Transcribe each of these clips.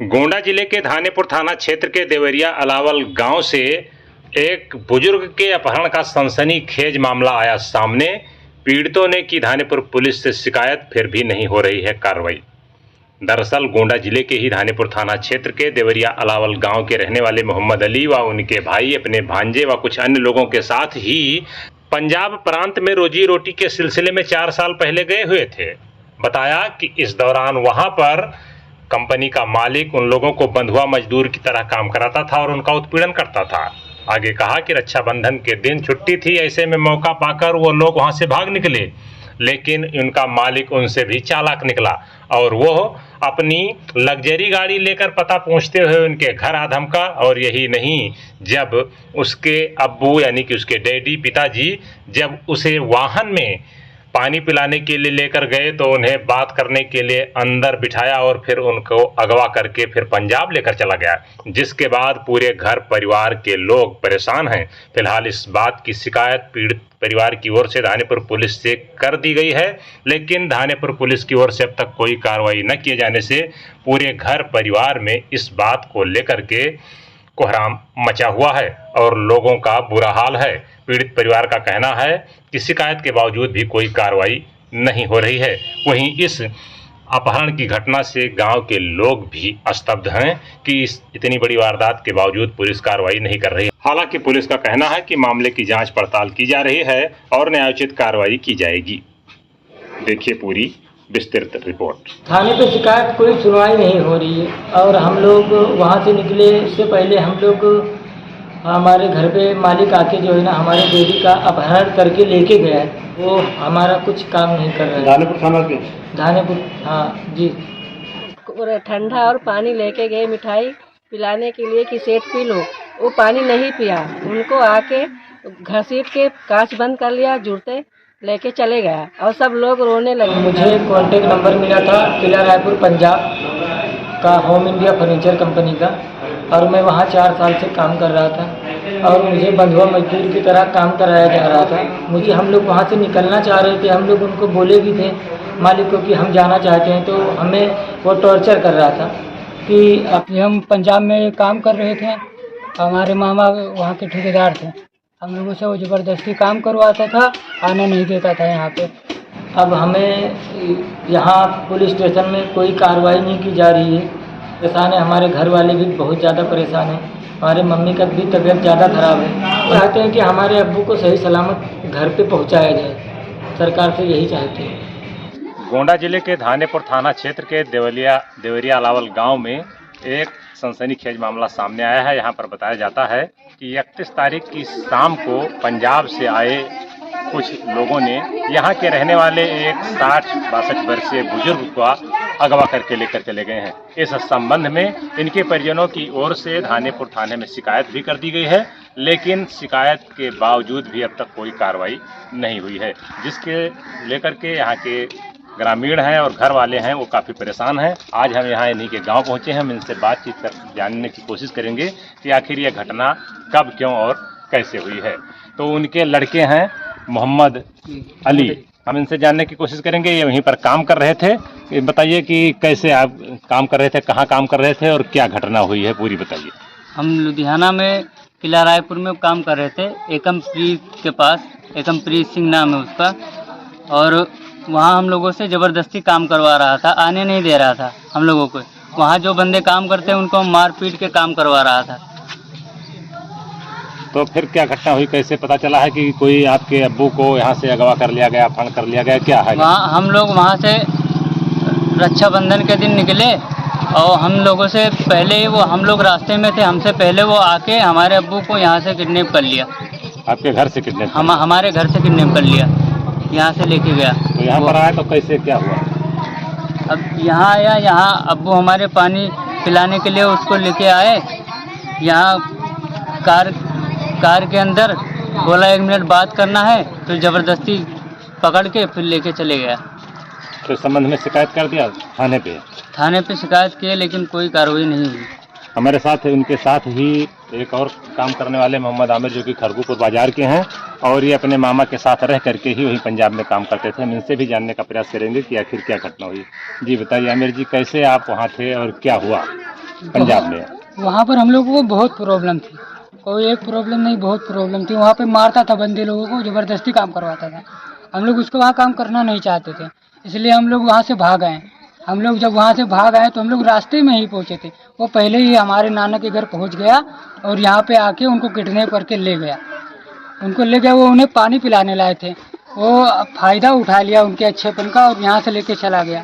गोंडा जिले के धानेपुर थाना क्षेत्र के देवरिया अलावल गांव से एक बुजुर्ग के अपहरण का सनसनीखेज मामला आया सामने। पीड़ितों ने की धानेपुर पुलिस से शिकायत, फिर भी नहीं हो रही है कार्रवाई। दरअसल गोंडा जिले के ही धानेपुर थाना क्षेत्र के देवरिया अलावल गांव के रहने वाले मोहम्मद अली व उनके भाई अपने भांजे व कुछ अन्य लोगों के साथ ही पंजाब प्रांत में रोजी रोटी के सिलसिले में 4 साल पहले गए हुए थे। बताया कि इस दौरान वहां पर कंपनी का मालिक उन लोगों को बंधुआ मजदूर की तरह काम कराता था और उनका उत्पीड़न करता था। आगे कहा कि रक्षाबंधन के दिन छुट्टी थी, ऐसे में मौका पाकर वो लोग वहां से भाग निकले, लेकिन उनका मालिक उनसे भी चालाक निकला और वो अपनी लग्जरी गाड़ी लेकर पता पूछते हुए उनके घर आ धमका। और यही नहीं, जब उसके अब्बू यानी कि उसके डैडी पिताजी जब उसे वाहन में पानी पिलाने के लिए लेकर गए तो उन्हें बात करने के लिए अंदर बिठाया और फिर उनको अगवा करके फिर पंजाब लेकर चला गया, जिसके बाद पूरे घर परिवार के लोग परेशान हैं। फिलहाल इस बात की शिकायत पीड़ित परिवार की ओर से धानेपुर पुलिस से कर दी गई है, लेकिन धानेपुर पुलिस की ओर से अब तक कोई कार्रवाई न किए जाने से पूरे घर परिवार में इस बात को लेकर के कोहराम मचा हुआ है और लोगों का बुरा हाल है। पीड़ित परिवार का कहना है कि शिकायत के बावजूद भी कोई कार्रवाई नहीं हो रही है। वहीं इस अपहरण की घटना से गांव के लोग भी स्तब्ध हैं कि इस इतनी बड़ी वारदात के बावजूद पुलिस कार्रवाई नहीं कर रही। हालांकि पुलिस का कहना है कि मामले की जांच पड़ताल की जा रही है और न्यायोचित कार्रवाई की जाएगी। देखिए पूरी विस्तृत रिपोर्ट। थाने पे शिकायत कोई सुनवाई नहीं हो रही है और हम लोग वहाँ से निकले इससे पहले हम लोग हमारे घर पे मालिक आके जो है ना हमारे बेटी का अपहरण करके लेके गया है, वो हमारा कुछ काम नहीं कर रहा है। धानेपुर थाना के धानेपुर, हाँ जी। ठंडा और पानी लेके गए मिठाई पिलाने के लिए कि सेठ पी लो, वो पानी नहीं पिया। उनको आके घसीट के कांच बंद कर लिया, जूते लेके चले गया और सब लोग रोने लगे। मुझे कॉन्टेक्ट नंबर मिला था किला रायपुर पंजाब का होम इंडिया फर्नीचर कंपनी का और मैं वहाँ 4 साल से काम कर रहा था और मुझे बंधुआ मजदूर की तरह काम कराया जा रहा था। हम लोग वहाँ से निकलना चाह रहे थे, हम लोग उनको बोले भी थे मालिक को कि हम जाना चाहते हैं, तो हमें वो टॉर्चर कर रहा था कि हम पंजाब में काम कर रहे थे, हमारे मामा वहाँ के ठेकेदार थे, हम लोगों से वो ज़बरदस्ती काम करवाता था, आने नहीं देता था यहाँ पे। अब हमें यहाँ पुलिस स्टेशन में कोई कार्रवाई नहीं की जा रही है। परेशान है, हमारे घर वाले भी बहुत ज़्यादा परेशान हैं, हमारे मम्मी का भी तबीयत ज़्यादा ख़राब है। चाहते हैं कि हमारे अब्बू को सही सलामत घर पे पहुँचाया जाए, सरकार से यही चाहते हैं। गोंडा जिले के धानेपुर थाना क्षेत्र के देवरिया अलावल गांव में एक सनसनीखेज मामला सामने आया है। यहां पर बताया जाता है कि 31 तारीख की शाम को पंजाब से आए कुछ लोगों ने यहां के रहने वाले एक 60-62 वर्षीय बुजुर्ग को अगवा करके लेकर चले गए हैं। इस संबंध में इनके परिजनों की ओर से धानेपुर थाने में शिकायत भी कर दी गई है, लेकिन शिकायत के बावजूद भी अब तक कोई कार्रवाई नहीं हुई है, जिसके लेकर के यहाँ के ग्रामीण हैं और घर वाले हैं वो काफ़ी परेशान हैं। आज हम यहाँ इन्हीं के गांव पहुँचे हैं, हम इनसे बातचीत कर जानने की कोशिश करेंगे कि आखिर ये घटना कब, क्यों और कैसे हुई है। तो उनके लड़के हैं मोहम्मद अली, हम इनसे जानने की कोशिश करेंगे। ये वहीं पर काम कर रहे थे, बताइए कि कैसे आप काम कर रहे थे, कहाँ काम कर रहे थे और क्या घटना हुई है, पूरी बताइए। हम लुधियाना में किला रायपुर में काम कर रहे थे, एकम प्रीत के पास, एकम प्रीत सिंह नाम है उसका, और वहाँ हम लोगों से ज़बरदस्ती काम करवा रहा था, आने नहीं दे रहा था हम लोगों को। वहाँ जो बंदे काम करते हैं उनको मार पीट के काम करवा रहा था। तो फिर क्या घटना हुई, कैसे पता चला है कि कोई आपके अब्बू को यहाँ से अगवा कर लिया गया, अपहरण कर लिया गया, क्या है? वहाँ हम लोग वहाँ से रक्षाबंधन के दिन निकले और हम लोगों से पहले ही हम लोग रास्ते में थे, हमसे पहले वो आके हमारे अब्बू को यहाँ से किडनैप कर लिया। आपके घर से किडनैप? हमारे घर से किडनैप कर लिया, यहाँ से लेके गया। तो यहाँ पर आया तो कैसे क्या हुआ? अब यहाँ आया, यहाँ अब्बू हमारे पानी पिलाने के लिए उसको लेके आए, यहाँ कार के अंदर बोला 1 मिनट बात करना है, तो ज़बरदस्ती पकड़ के फिर लेके चले गया। तो इस संबंध में शिकायत कर दिया थाने पे? थाने पे शिकायत की, लेकिन कोई कार्रवाई नहीं हुई। हमारे साथ उनके साथ ही एक और काम करने वाले मोहम्मद आमिर, जो कि खरगूपुर बाजार के हैं और ये अपने मामा के साथ रह करके ही वहीं पंजाब में काम करते थे। हम इनसे भी जानने का प्रयास करेंगे कि आखिर क्या घटना हुई। जी बताइए आमिर जी, कैसे आप वहाँ थे और क्या हुआ? पंजाब में? वहाँ पर हम लोगों को बहुत प्रॉब्लम थी, कोई एक प्रॉब्लम नहीं, बहुत प्रॉब्लम थी। वहाँ पे मारता था बंदे लोगों को, ज़बरदस्ती काम करवाता था। हम लोग उसको वहाँ काम करना नहीं चाहते थे, इसलिए हम लोग वहाँ से भाग आए। हम लोग जब वहाँ से भाग आए तो हम लोग रास्ते में ही पहुँचे थे। वो पहले ही हमारे नाना के घर पहुँच गया और यहाँ पे आके उनको किडनैप करके ले गया। वो उन्हें पानी पिलाने लाए थे, वो फ़ायदा उठा लिया उनके अच्छेपन का और यहाँ से लेके चला गया।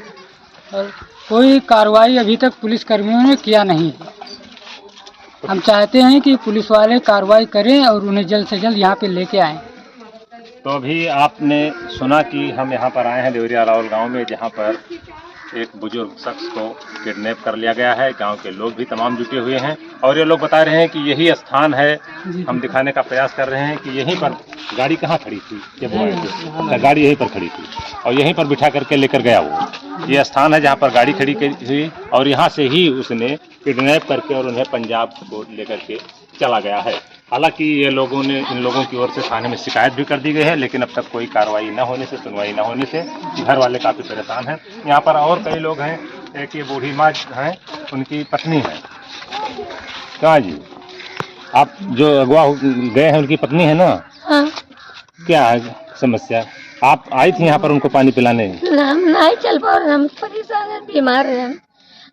और कोई कार्रवाई अभी तक पुलिस कर्मियों ने किया नहीं है। हम चाहते हैं कि पुलिस वाले कार्रवाई करें और उन्हें जल्द से जल्द यहाँ पे लेके आएं। तो अभी आपने सुना कि हम यहाँ पर आए हैं देवरिया अलावल गांव में, जहाँ पर एक बुजुर्ग शख्स को किडनैप कर लिया गया है। गांव के लोग भी तमाम जुटे हुए हैं और ये लोग बता रहे हैं कि यही स्थान है। हम दिखाने का प्रयास कर रहे हैं कि यहीं पर गाड़ी कहाँ खड़ी थी जब वो आए थे, गाड़ी यहीं पर खड़ी थी और यहीं पर बिठा करके लेकर गया वो। ये स्थान है जहाँ पर गाड़ी खड़ी हुई और यहाँ से ही उसने किडनैप करके और उन्हें पंजाब को लेकर के चला गया है। हालांकि ये लोगों ने, इन लोगों की ओर से थाने में शिकायत भी कर दी गई है, लेकिन अब तक कोई कार्रवाई न होने से, सुनवाई न होने से घर वाले काफ़ी परेशान हैं। यहाँ पर और कई लोग हैं, एक ये बूढ़ी माँ हैं, उनकी पत्नी है। कहाँ जी? आप जो अगवा गए हैं उनकी पत्नी है ना? हाँ। क्या है समस्या? आप आई थी यहाँ पर उनको पानी पिलाने? हम नहीं चल पा रहे, हम परेशान हैं, बीमार हैं,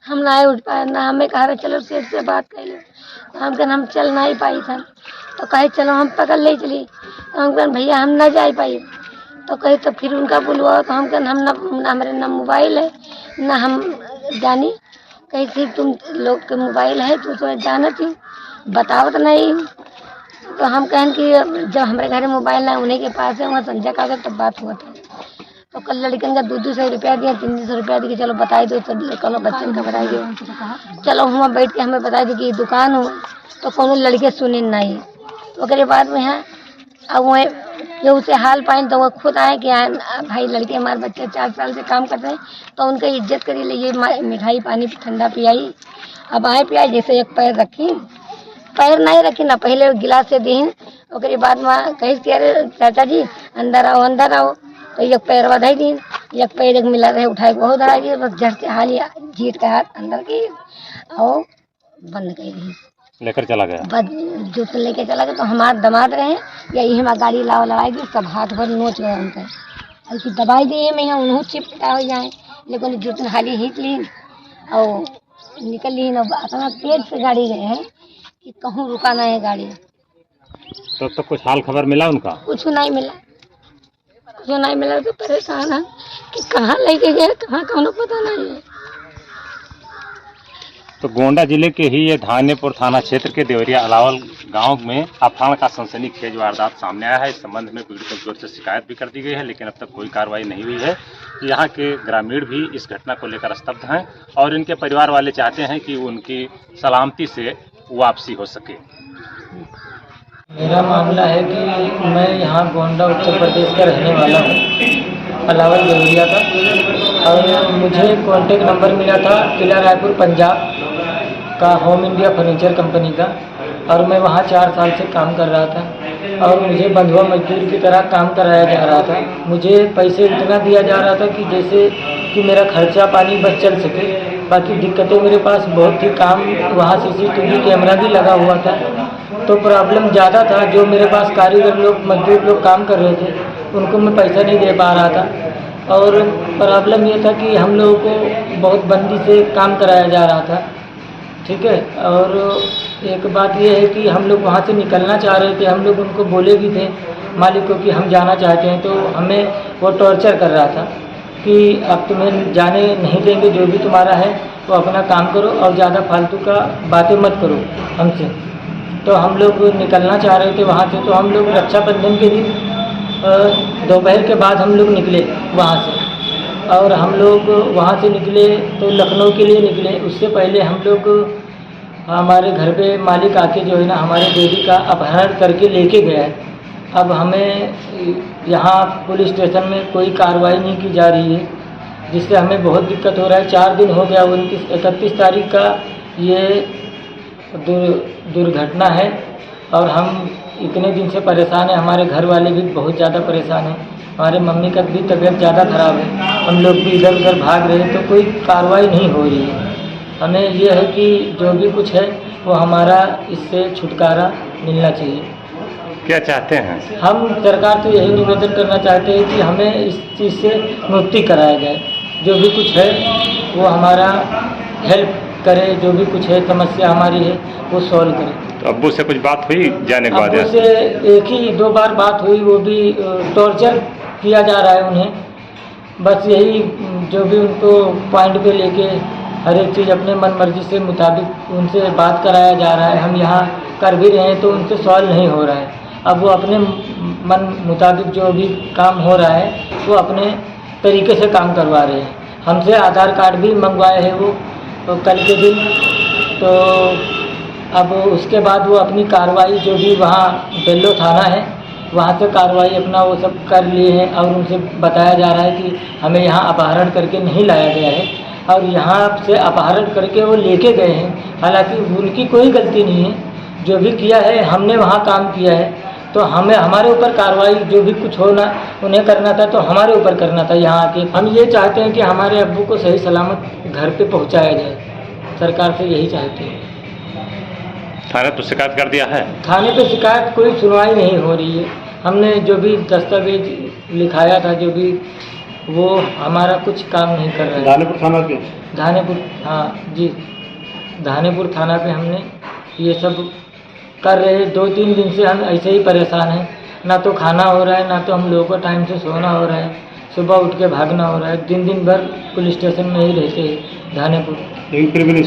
हम नहीं उठ पाए ना। हमें कहा चलो सेठ से बात कर लो, हम कहन हम चल नहीं पाई था, तो कहे चलो हम पकड़ ले चली, तो हम कहन भैया हम न जा पाई, तो कहे तो फिर उनका बुलवाओ, तो हम कहन हम न हमारे न मोबाइल है न हम जानी। कहे फिर तुम लोग के मोबाइल है तो जाना थी, बताओ तो नहीं। तो हम कहन कि जब हमारे घर में मोबाइल है उन्हीं के पास है, वहाँ संजय का तब बात हुआ था। तो कल लड़कन का 200 रुपया दिया, 300 रुपया दिया, चलो बताई दो, तो कलो बच्चन का बताई दो। चलो वहाँ बैठ के हमें बताई दी कि दुकान हो, तो कोनो लड़के सुने नहीं। तो उसके बाद में है अब वो ये उसे हाल पाए, तो वो खुद आए कि भाई लड़के हमारे बच्चे 4 साल से काम कर रहे हैं, तो उनका इज्जत करी ले, ये मिठाई पानी ठंडा पियाई। अब आए पियाई, जैसे एक पैर रखी, पैर नहीं रखी ना, पहले गिलास से दी, उसके बाद में कही कि अरे चाचा जी अंदर आओ अंदर आओ, तो एक पैर बधाई दी, एक पैर एक मिला रहे उठाए बहुत धरा दिए, बस झट से हाल जीत का हाथ अंदर की और बंद कर दी, लेकर चला गया। बस जूत लेके चला गया। तो हमारे दामाद रहे यही हमारी गाड़ी लाओ लड़ाई दी, सब हाथ भर नोच गए उनका, ऐसी दवाई दी में उन्होंने चिपटा हो जाए, लेकिन जूत हाली हिट ली और निकल ली ना। अपना पेट से गाड़ी गए हैं कि कहूँ रुकाना है गाड़ी। तो कुछ हाल खबर मिला उनका? कुछ नहीं मिला, कुछ नहीं मिला। तो परेशान है कि कहाँ लेके गए, कहाँ कौन पता नहीं है। तो गोंडा जिले के ही ये धानेपुर थाना क्षेत्र के देवरिया अलावल गांव में अपहरण का सनसनीखेज वारदात सामने आया है। इस संबंध में पीड़ितों की ओर से शिकायत भी कर दी गई है, लेकिन अब तक कोई कार्रवाई नहीं हुई है। यहाँ के ग्रामीण भी इस घटना को लेकर स्तब्ध हैं और इनके परिवार वाले चाहते हैं कि उनकी सलामती से वापसी हो सके। मेरा मामला है कि मैं यहाँ गोंडा उत्तर प्रदेश का रहने वाला हूँ, अलावल देवरिया का, और मुझे कॉन्टेक्ट नंबर मिला था किला रायपुर पंजाब का होम इंडिया फर्नीचर कंपनी का, और मैं वहाँ 4 साल से काम कर रहा था और मुझे बंधुआ मजदूर की तरह काम कराया जा रहा था। मुझे पैसे इतना दिया जा रहा था कि जैसे कि मेरा खर्चा पानी बस चल सके, बाकी दिक्कतें मेरे पास बहुत थी। काम वहाँ CCTV कैमरा भी लगा हुआ था, तो प्रॉब्लम ज़्यादा था। जो मेरे पास कारीगर लोग मजदूर लोग काम कर रहे थे उनको मैं पैसा नहीं दे पा रहा था, और प्रॉब्लम ये था कि हम लोगों को बहुत बंदी से काम कराया जा रहा था, ठीक है। और एक बात ये है कि हम लोग वहाँ से निकलना चाह रहे थे, हम लोग उनको बोले भी थे मालिक को कि हम जाना चाहते हैं, तो हमें वो टॉर्चर कर रहा था कि अब तुम्हें जाने नहीं देंगे, जो भी तुम्हारा है वो अपना काम करो और ज़्यादा फालतू का बातें मत करो हमसे। तो हम लोग निकलना चाह रहे थे वहाँ से। तो हम लोग रक्षाबंधन के दिन दोपहर के बाद हम लोग निकले वहाँ से, और हम लोग वहाँ से निकले तो लखनऊ के लिए निकले। उससे पहले हम लोग हमारे घर पे मालिक आके जो है ना हमारे बेटी का अपहरण करके लेके गया है। अब हमें यहाँ पुलिस स्टेशन में कोई कार्रवाई नहीं की जा रही है, जिससे हमें बहुत दिक्कत हो रहा है। 4 दिन हो गया, 31 तारीख का ये दुर्घटना है और हम इतने दिन से परेशान हैं। हमारे घर वाले भी बहुत ज़्यादा परेशान हैं, हमारे मम्मी का भी तबीयत ज़्यादा ख़राब है, हम लोग भी इधर उधर भाग रहे हैं, तो कोई कार्रवाई नहीं हो रही है। हमें ये है कि जो भी कुछ है वो हमारा इससे छुटकारा मिलना चाहिए। क्या चाहते हैं? हम सरकार से यही निवेदन करना चाहते हैं कि हमें इस चीज़ से मुक्ति कराया जाए। जो भी कुछ है वो हमारा हेल्प करे, जो भी कुछ है समस्या हमारी है वो सॉल्व करे। तो अब्बू से कुछ बात हुई जाने के बाद? अब्बू से 1 ही 2 बार बात हुई, वो भी टॉर्चर किया जा रहा है उन्हें। बस यही जो भी उनको पॉइंट पे लेके हर एक चीज़ अपने मन मर्जी से मुताबिक उनसे बात कराया जा रहा है। हम यहाँ कर भी रहे हैं तो उनसे सॉल्व नहीं हो रहा है। अब वो अपने मन मुताबिक जो भी काम हो रहा है वो अपने तरीके से काम करवा रहे हैं। हमसे आधार कार्ड भी मंगवाए हैं वो तो कल के दिन। तो अब उसके बाद वो अपनी कार्रवाई जो भी वहाँ बेल्लो थाना है वहाँ से कार्रवाई अपना वो सब कर लिए हैं और उनसे बताया जा रहा है कि हमें यहाँ अपहरण करके नहीं लाया गया है और यहाँ से अपहरण करके वो लेके गए हैं। हालांकि उनकी कोई गलती नहीं है, जो भी किया है हमने वहाँ काम किया है तो हमें हमारे ऊपर कार्रवाई जो भी कुछ होना उन्हें करना था तो हमारे ऊपर करना था यहाँ आके। हम ये चाहते हैं कि हमारे अब्बू को सही सलामत घर पे पहुँचाया जाए, सरकार से यही चाहते हैं। थाने तो शिकायत कर दिया है? थाने पे शिकायत कोई सुनवाई नहीं हो रही है। हमने जो भी दस्तावेज लिखाया था जो भी वो हमारा कुछ काम नहीं कर रहा है। धानेपुर थाना पे? धानेपुर, हाँ जी, धानेपुर थाना पे हमने ये सब कर रहे। 2-3 दिन से हम ऐसे ही परेशान हैं, ना तो खाना हो रहा है ना तो हम लोगों को टाइम से सोना हो रहा है, सुबह उठ के भागना हो रहा है। दिन भर पुलिस स्टेशन में ही रहते हैं धानेपुर, लेकिन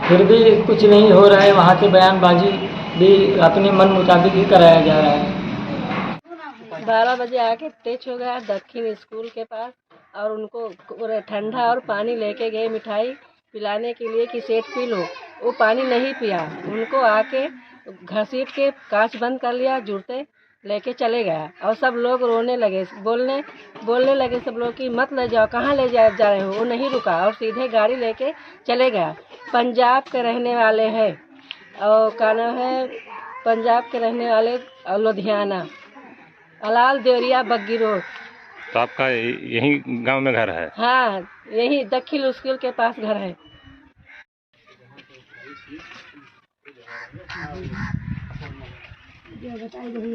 फिर भी कुछ नहीं हो रहा है। वहाँ से बयानबाजी भी अपने मन मुताबिक ही कराया जा रहा है। 12 बजे आके टच हो गया दक्षिण स्कूल के पास और उनको ठंडा और पानी लेके गए मिठाई पिलाने के लिए कि सेठ पी लो। वो पानी नहीं पिया, उनको आके घसीट के कांच बंद कर लिया, जूते लेके चले गया और सब लोग रोने लगे, बोलने लगे सब लोग कि मत ले जाओ, कहाँ ले जा रहे हो। वो नहीं रुका और सीधे गाड़ी लेके चले गया। पंजाब के रहने वाले हैं और क्या नाम है, पंजाब के रहने वाले लुधियाना, अलाल देवरिया बग्गी रोड। तो आपका यही गांव में घर है? हाँ, यही दक्षिण स्कूल के पास घर है। बताइए